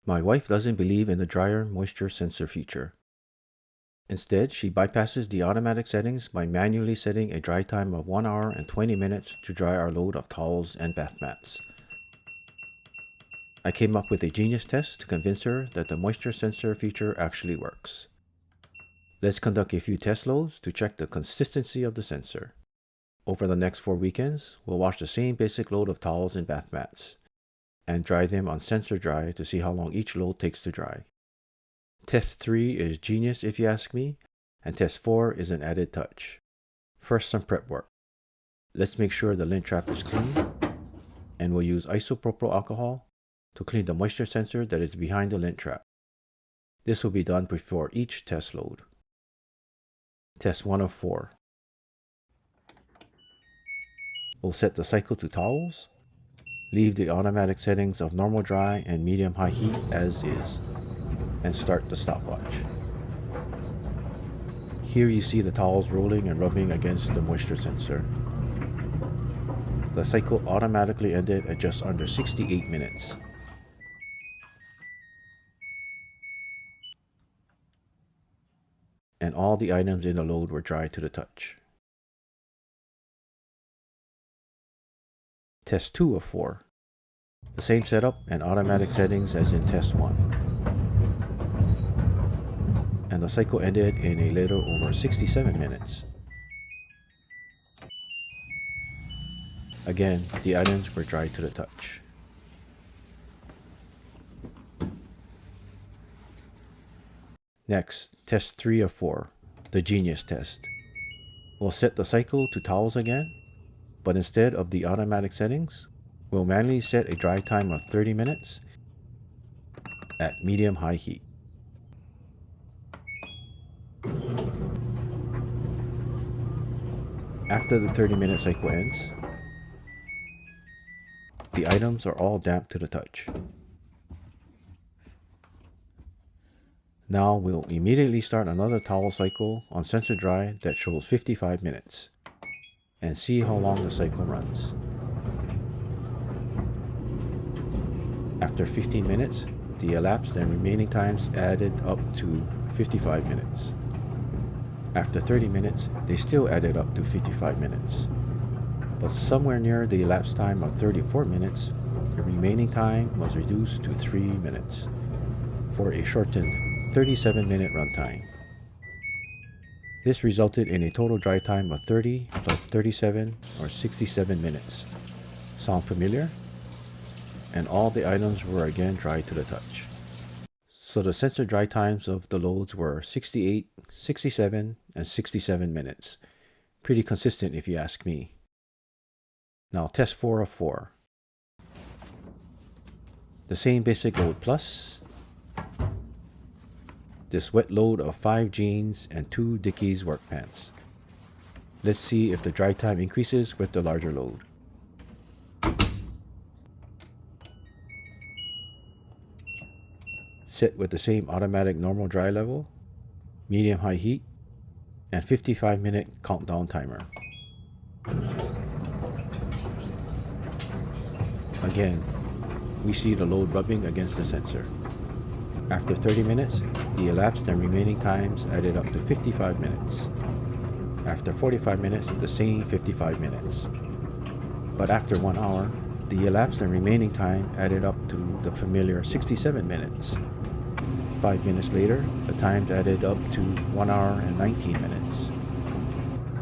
My wife doesn't believe in the dryer moisture sensor feature. Instead, she bypasses the automatic settings by manually setting a dry time of 1 hour and 20 minutes to dry our load of towels and bath mats. I came up with a genius test to convince her that the moisture sensor feature actually works. Let's conduct a few test loads to check the consistency of the sensor. Over the next 4 weekends, we'll wash the same basic load of towels and bath mats, and dry them on sensor dry to see how long each load takes to dry. Test 3 is genius if you ask me, and test 4 is an added touch. First, some prep work. Let's make sure the lint trap is clean, and we'll use isopropyl alcohol to clean the moisture sensor that is behind the lint trap. This will be done before each test load. Test 1 of 4. We'll set the cycle to towels, leave the automatic settings of normal dry and medium high heat as is, and start the stopwatch. Here you see the towels rolling and rubbing against the moisture sensor. The cycle automatically ended at just under 68 minutes. And all the items in the load were dry to the touch. Test 2 of 4. The same setup and automatic settings as in test 1. And the cycle ended in a little over 67 minutes. Again, the items were dry to the touch. Next, test 3 of 4, the genius test. We'll set the cycle to towels again, but instead of the automatic settings, we'll manually set a dry time of 30 minutes at medium-high heat. After the 30-minute cycle ends, the items are all damp to the touch. Now we'll immediately start another towel cycle on sensor dry that shows 55 minutes and see how long the cycle runs. After 15 minutes, the elapsed and remaining times added up to 55 minutes. After 30 minutes, they still added up to 55 minutes. But somewhere near the elapsed time of 34 minutes, the remaining time was reduced to 3 minutes for a shortened 37-minute runtime. This resulted in a total dry time of 30 plus 37 or 67 minutes. Sound familiar? And all the items were again dry to the touch. So the sensor dry times of the loads were 68, 67, and 67 minutes. Pretty consistent if you ask me. Now test 4 of 4. The same basic load plus this wet load of 5 jeans and 2 Dickies work pants. Let's see if the dry time increases with the larger load. Set with the same automatic normal dry level, medium high heat, and 55-minute countdown timer. Again, we see the load rubbing against the sensor. After 30 minutes, the elapsed and remaining times added up to 55 minutes. After 45 minutes, the same 55 minutes. But after 1 hour, the elapsed and remaining time added up to the familiar 67 minutes. 5 minutes later, the times added up to 1 hour and 19 minutes.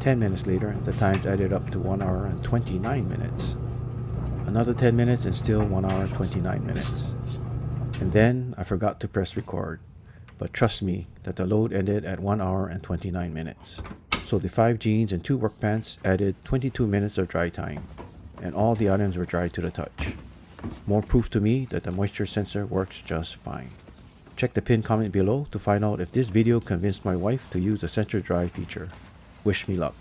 10 minutes later, the times added up to 1 hour and 29 minutes. Another 10 minutes and still 1 hour and 29 minutes. And then I forgot to press record, but trust me that the load ended at 1 hour and 29 minutes. So the 5 jeans and 2 work pants added 22 minutes of dry time, and all the items were dry to the touch. More proof to me that the moisture sensor works just fine. Check the pinned comment below to find out if this video convinced my wife to use the sensor dry feature. Wish me luck.